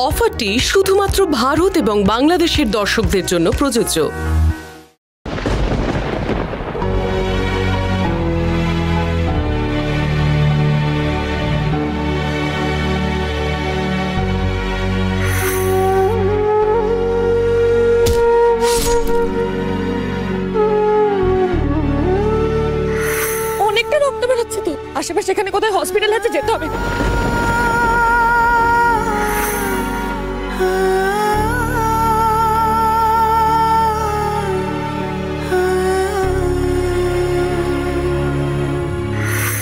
অফারটি শুধুমাত্র ভারত এবং বাংলাদেশের দর্শকদের জন্য প্রযোজ্য। অনেকটা রক্ত বেরোচ্ছে তো, আশেপাশে এখানে কোথায় হসপিটাল আছে, যেতে হবে।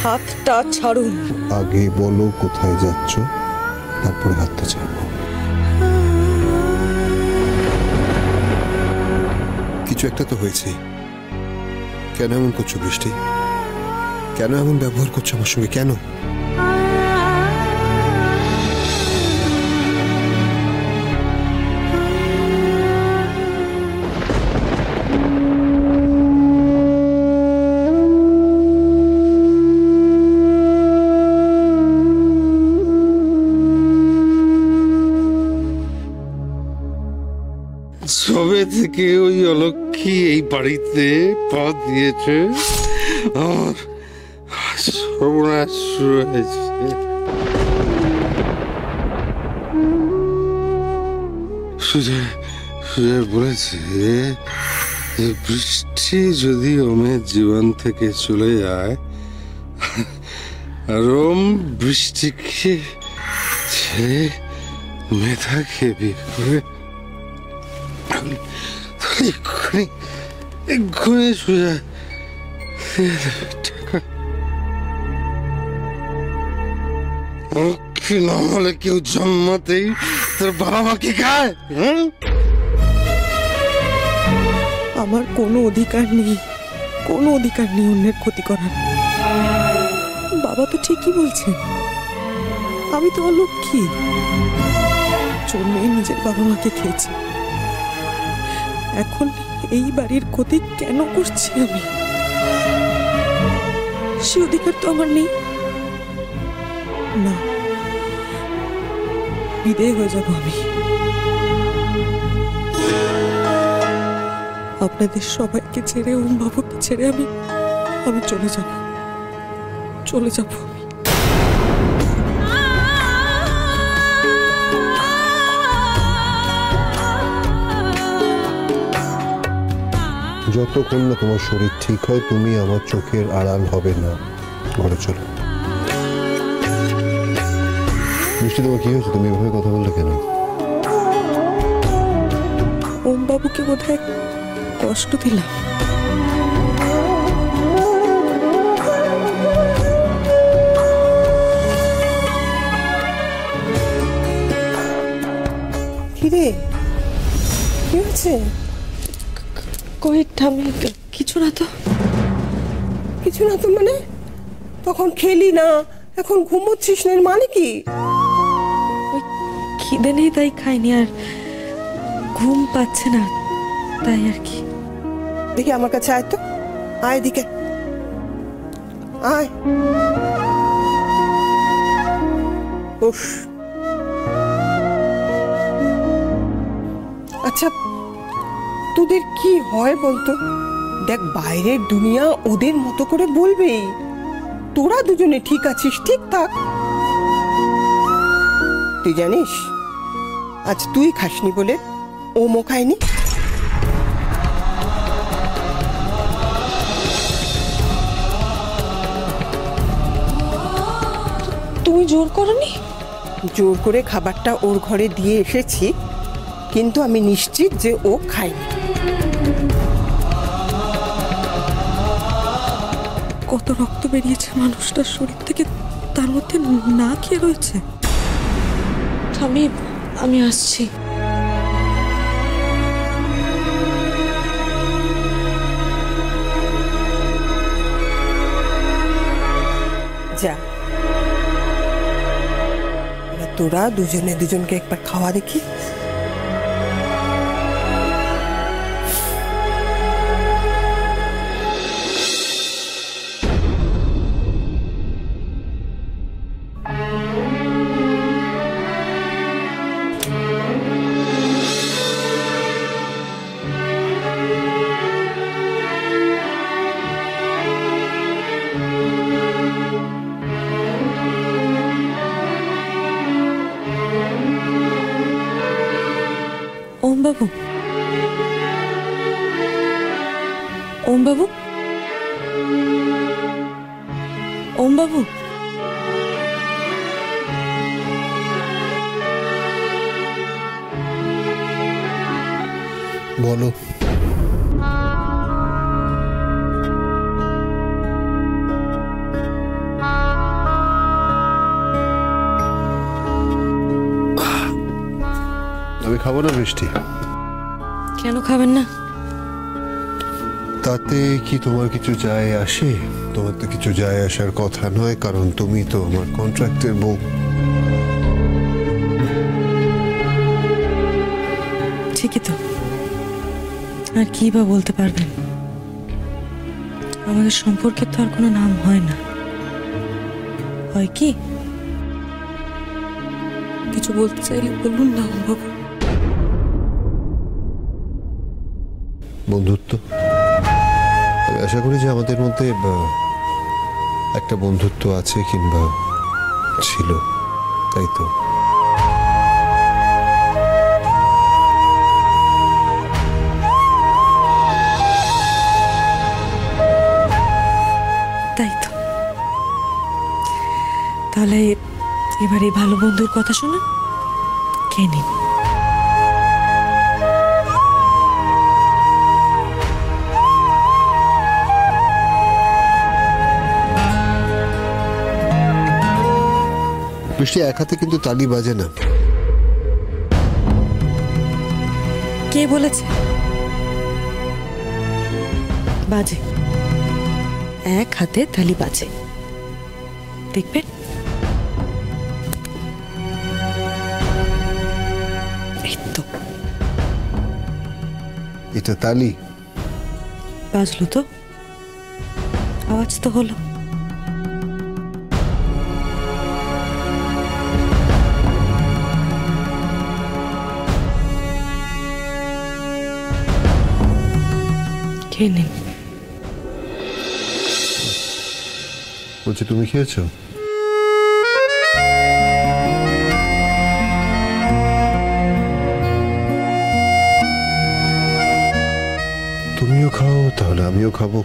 হাতটা ছাড়ুন। আগে বলো কোথায় যাচ্ছ, তারপরে হাতটা ছাড়বো। কিছু একটা তো হয়েছে। কেন এমন করছো বৃষ্টি? কেন এমন ব্যবহার করছো আমার সঙ্গে? কেন? সবে থেকে ওই অলক্ষী এই বাড়িতে পা দিয়েছে, আমার সর্বনাশ শুরু হয়েছে। সুজয় বলেছে যে বৃষ্টি যদি ওমের জীবন থেকে চলে যায় আর ওম বৃষ্টিকে ছেড়ে মেধাকে বিয়ে করে এক্ষুনি সোজা না হলে কেউ জন্মাতেই তোর বাবা মাকে খায়। আমার কোনো অধিকার নেই, কোনো অধিকার নেই অন্যের ক্ষতি করার। বাবা তো ঠিকই বলছেন, আমি তো অলক্ষী, জন্মেই নিজের বাবা মাকে খেয়েছি। এখন এই বাড়ির ক্ষতি কেন করছি আমি? সে অধিকার তো আমার নেই। না, বিদেয় হয়ে যাব আমি। আপনাদের সবাইকে ছেড়ে, ওম বাবুকে ছেড়ে আমি চলে যাব, চলে যাব আমি। যতক্ষণ না তোমার শরীর ঠিক হয় তুমি আমার চোখের আড়াল হবে না। ঘরে চলো। বৃষ্টি, তোমার কি হয়েছে? তুমি এভাবে কথা বললে কেন? ওম বাবুকে বোধহয় কষ্ট দিলাম। কিরে, কি হয়েছে? কিছু না তো। কিছু না তো মানে? তখন খেলি না, এখন ঘুমোচ্ছিস না, মানে কি? খিদে নেই তাই খাইনি, আর ঘুম পাচ্ছে না তাই আর কি। দেখি আমার কাছে আয় তো, আয় দিকে আয়। আচ্ছা, তোদের কি হয় বলতো? দেখ, বাইরের দুনিয়া ওদের মতো করে বলবেই, তোরা দুজনে ঠিক আছিস, ঠিক থাক। তুই জানিস আজ তুই খাসনি বলে ওমও খায়নি। তুমি জোর করনি? জোর করে খাবারটা ওর ঘরে দিয়ে এসেছি, কিন্তু আমি নিশ্চিত যে ও খায়নি। কত রক্ত বেরিয়েছে মানুষটার শরীর থেকে, তার মধ্যে না খেয়ে রয়েছে। আমি আসছি। যা, তোরা দুজনে দুজনকে একবার খাওয়া দেখি। বাবু, ওম বাবু, ওম বাবু। বলো। আমি খাবো না বৃষ্টি। কেন খাবেন না? তাতে কি তোমার কিছু যায় আসে? তোমার তো কিছু যায় আসার কথা নয়, কারণ তুমি তো আমার কন্ট্রাক্টের বউ। ঠিকই তো, আর কি বা বলতে পারবেন? আমাদের সম্পর্কে তো আর কোনো নাম হয় না, হয় কি? কিছু বলতে চাইলে বলুন না বাবু। বন্ধুত্ব, আমি আশা করি যে আমাদের মধ্যে একটা বন্ধুত্ব আছে, কিংবা ছিল, তাই তো? তাই তো। তাহলে এবার এই ভালো বন্ধুর কথা শুনুন, কে নিন। বৃষ্টি, এক হাতে কিন্তু তালি বাজে না। কে বলেছে? বাজে, এক হাতে তালি বাজে, দেখবেন। এই তো এটা তালি বাজলো, তো আওয়াজ তো হলো। খেয়ে নিন। বলছি, তুমি খেয়েছো? তুমিও খাও, তাহলে আমিও খাবো।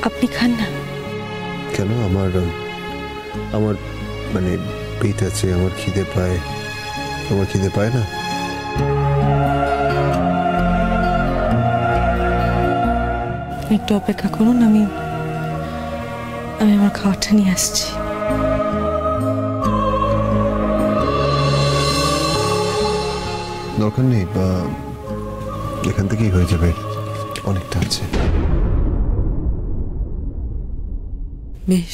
আপনি খান না। কেন? আমার মানে পেট আছে, আমার খিদে পায়। তোমার খিদে পায় না? একটু অপেক্ষা করুন, আমি আমার খাবারটা নিয়ে আসছি। দরকার নেই, বা এখান থেকেই হয়ে যাবে, অনেকটা আছে। বেশ।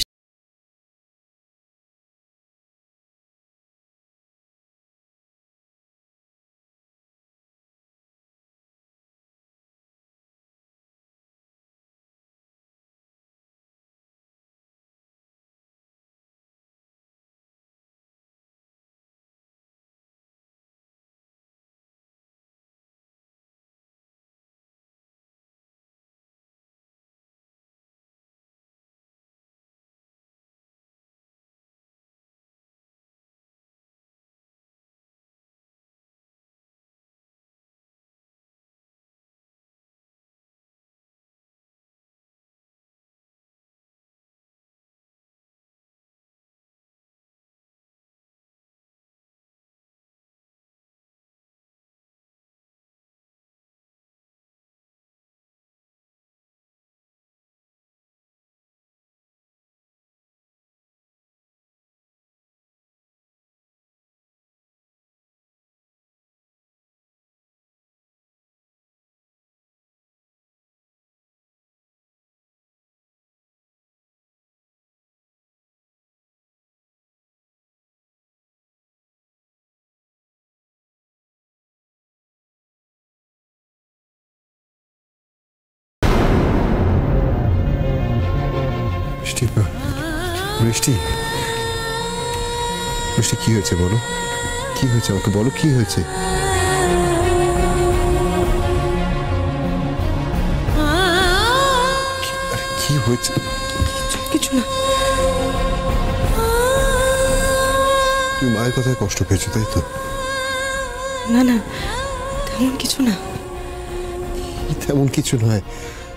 বৃষ্টি, বৃষ্টি, কি হয়েছে বলো? কি হয়েছে আমাকে বলো, কি হয়েছে? কি হয়েছে? কিছু না। তুমি মায়ের কথায় কষ্ট পেয়েছো, তাই তো? না না, তেমন কিছু না। তেমন কিছু নয়।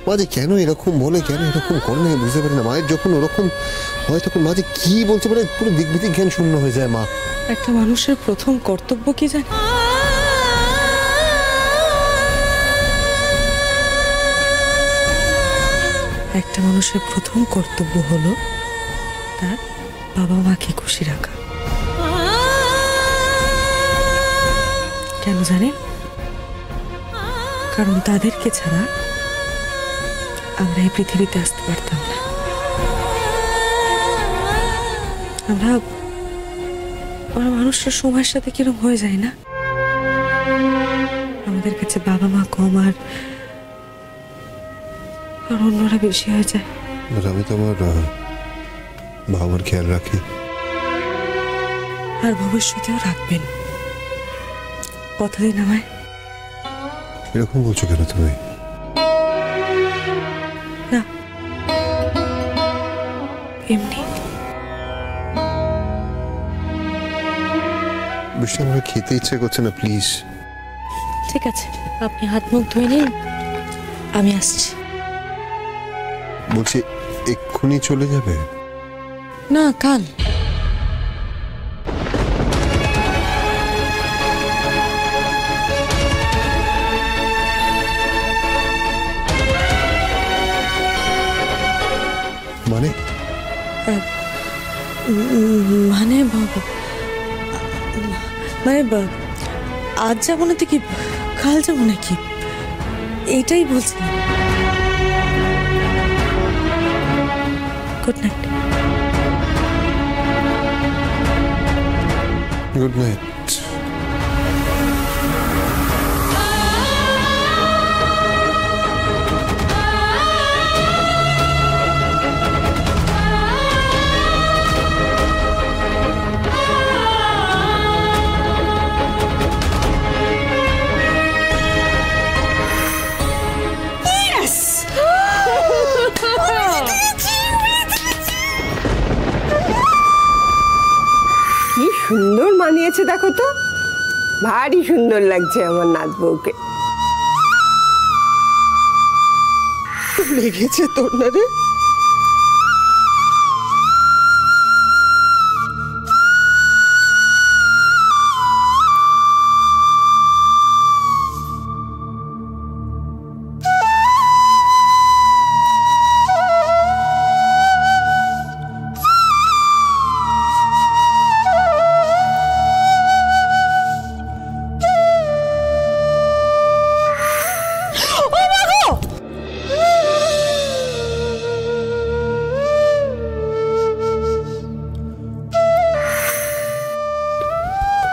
মা যে কেন এরকম বলে, কেন এরকম করে না বুঝতে পারি না। মায়ের যখন ওরকম হয় তখন মা যে কি বলতে পারে পুরো দিকবিদিক জ্ঞান শূন্য হয়ে যায়। মা, একটা মানুষের প্রথম কর্তব্য কি জানে? একটা মানুষের প্রথম কর্তব্য হলো তার বাবা মাকে খুশি রাখা। কেন জানেন? কারণ তাদেরকে ছাড়া আমরা এই পৃথিবীতে আসতে পারতাম না। আমরা মানুষের সময়ের সাথে কিরকম হয়ে যায় না, আমাদের কাছে বাবা মা কম আর অন্যরা বেশি হয়ে যায়। আমি তোমার বাবা মার খেয়াল রাখি, আর ভবিষ্যতেও রাখবেন, কথা দিন আমায়। এরকম বলছো কেন তুমি? না, এমনি। বৃষ্টি, আমার খেতে ইচ্ছে করছে না, প্লিজ। ঠিক আছে, আপনি হাত মুখ ধুয়ে নিন, আমি আসছি। বলছি এক্ষুনি চলে যাবে? না, কাল। মানে? মানে মানে আজ যাবো না তো কি কাল যাবো নাকি, এইটাই বলছি। Good night. Good night. কি সুন্দর মানিয়েছে দেখো তো, ভারী সুন্দর লাগছে আমার নাত বউকে। লেগেছে তোর না রে?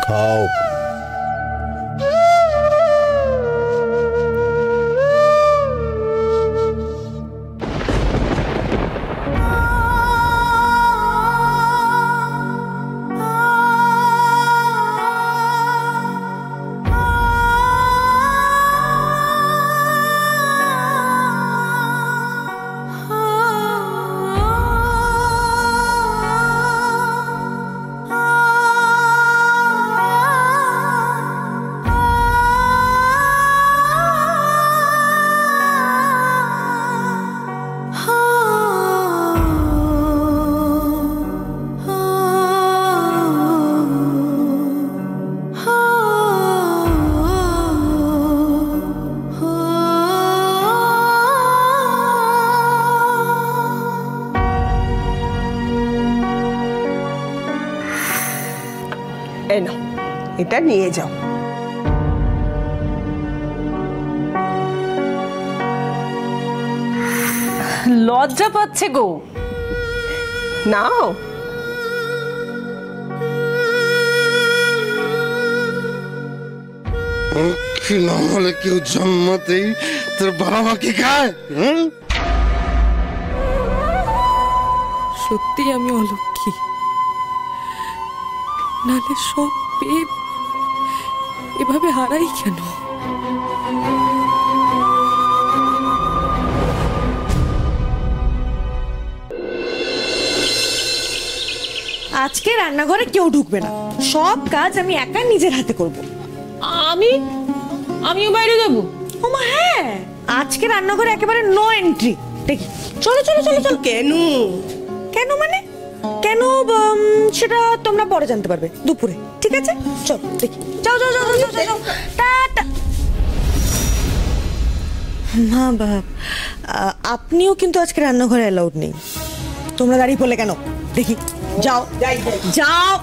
খাও। এই নাও, এটা নিয়ে যাও। লজ্জা পাচ্ছে গো। নাও। কি না হলে কেউ জন্মতেই তোর বাবা মা কি খায়? সত্যি আমি অলক্ষী, নালে সব পেয়ে এভাবে হারাই কেন? আজকে রান্নাঘরে কেউ ঢুকবে না, সব কাজ আমি একা নিজের হাতে করব। আমিও বাইরে যাব? ওমা হ্যাঁ, আজকে রান্নাঘরে একেবারে নো এন্ট্রি। দেখি চলো চলো চলো চলো। কেন কেন মানে কেন সেটা তোমরা পরে জানতে পারবে দুপুরে, ঠিক আছে? চল দেখি, যাও যাও যাও যাও যাও টাটা। মা বাপ, আপনিও কিন্তু আজকে রান্নাঘরে অ্যালাউড নেই। তোমরা দাঁড়িয়ে পড়লে কেন? দেখি যাও যাও।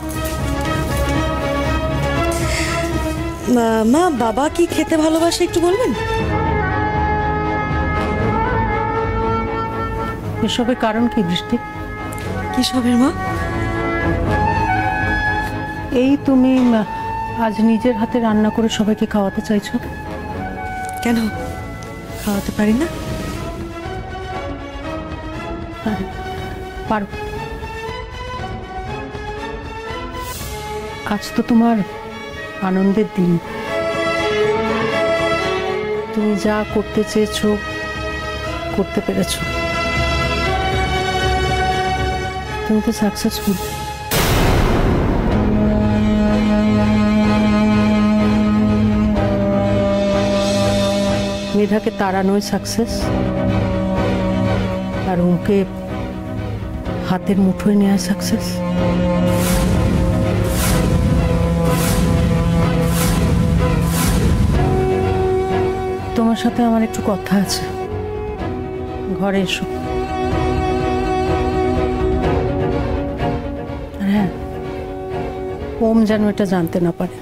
মা বাবা কি খেতে ভালোবাসে একটু বলবেন? এসবের কারণ কি বৃষ্টি? কি সবের মা? এই তুমি আজ নিজের হাতে রান্না করে সবাইকে খাওয়াতে চাইছো। কেন খাওয়াতে পারি না? হ্যাঁ পারো। আজ তো তোমার আনন্দের দিন। তুমি যা করতে চেয়েছো করতে পেরেছো। তুমি তো সাকসেসফুল। মেধাকে তাড়ানোই সাকসেস, আর ওকে হাতের মুঠোয় নেওয়া সাকসেস। তোমার সাথে আমার একটু কথা আছে, ঘরে এসো। হ্যাঁ, ওম যেন এটা জানতে না পারে।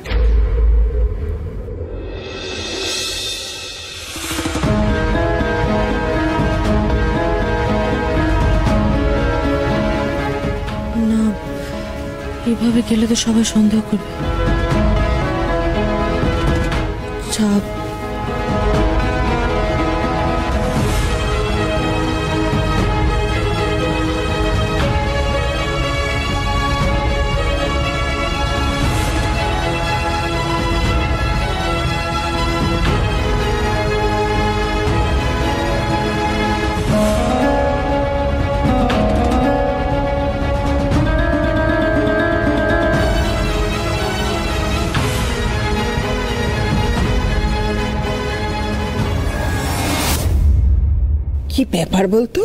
না, এভাবে গেলে তো সবাই সন্দেহ করবে। চাপ কি ব্যাপার বলতো?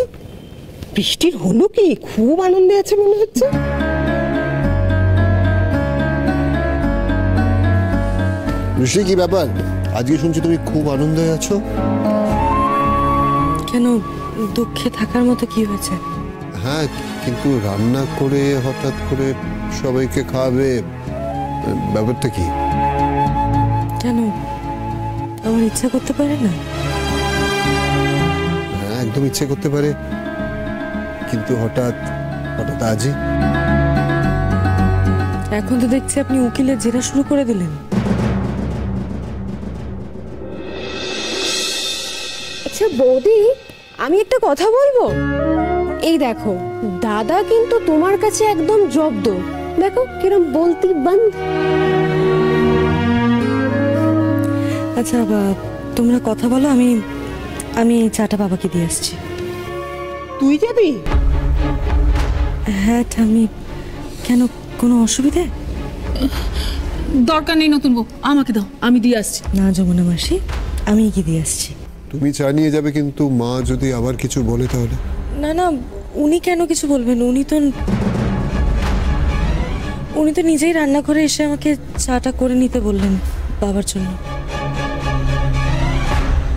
বৃষ্টির হলো কি? খুব আনন্দে আছে মনে হচ্ছে। বৃষ্টি কি ব্যাপার? আজকে শুনছি তুমি খুব আনন্দে আছো। কেন, দুঃখে থাকার মতো কি হয়েছে? হ্যাঁ, কিন্তু রান্না করে হঠাৎ করে সবাইকে খাওয়াবে, ব্যাপারটা কি? কেন, আমার ইচ্ছা করতে পারে না? হ্যাঁ, একদম ইচ্ছে করতে পারে, কিন্তু হঠাৎ হঠাৎ আজই। এখন তো দেখছি আপনি উকিলের জেরা শুরু করে দিলেন। আচ্ছা বৌদি, আমি একটা কথা বলবো। এই দেখো, দাদা কিন্তু তোমার কাছে একদম জব্দ। দেখো কিরম বলতি বন্ধ। আচ্ছা তোমরা কথা বলো, আমি চাটা বাবাকে দিয়ে আসছি। তুই যাবি? হ্যাঁ আমি, কেন কোনো অসুবিধে? দরকার নেই নতুন বউ, আমাকে দাও, আমি দিয়ে আসছি। না যমুনা মাসি, আমি কি দিয়ে আসছি। তুমি চা নিয়ে যাবে, কিন্তু মা যদি আবার কিছু বলে তাহলে? না না, উনি কেন কিছু বলবেন? উনি তো নিজেই রান্নাঘরে এসে আমাকে চাটা করে নিতে বললেন বাবার জন্য।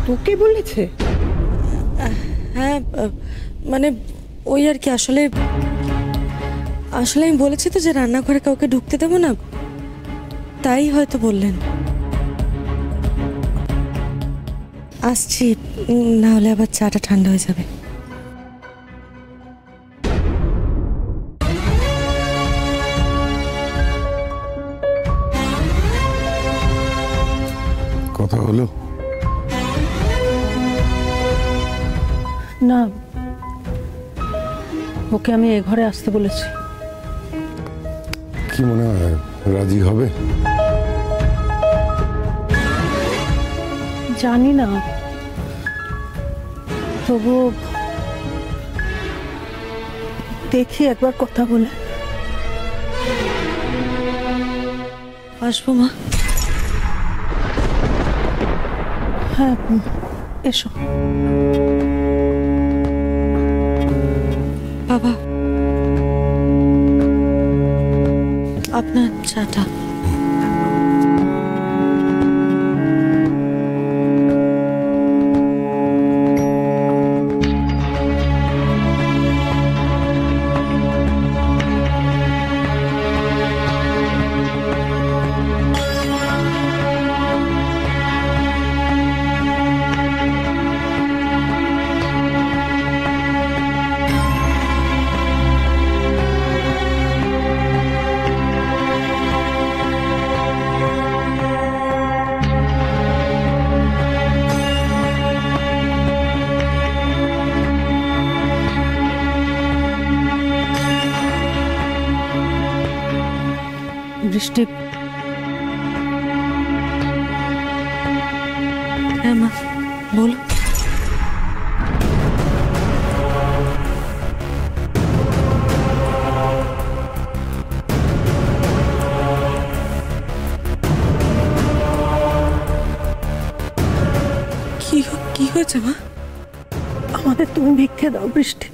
তোকে বলেছে? হ্যাঁ মানে ওই আর কি, আসলে আমি বলেছি তো যে রান্নাঘরে কাউকে ঢুকতে দেবো না, তাই হয়তো বললেন। আসছি, না হলে আবার চাটা ঠান্ডা হয়ে যাবে। কথা হলো না, ওকে আমি এ ঘরে আসতে বলেছি। কি মনে হয় রাজি হবে? জানি না, তবু দেখি একবার কথা বলে। আসবো মা। হ্যাঁ, এসো। বাবা, আপনার চাটা। বৃষ্টি, হ্যাঁ মা, বলো। কি হয়েছে মা? আমাদের তুমি ভিক্ষে দাও বৃষ্টি।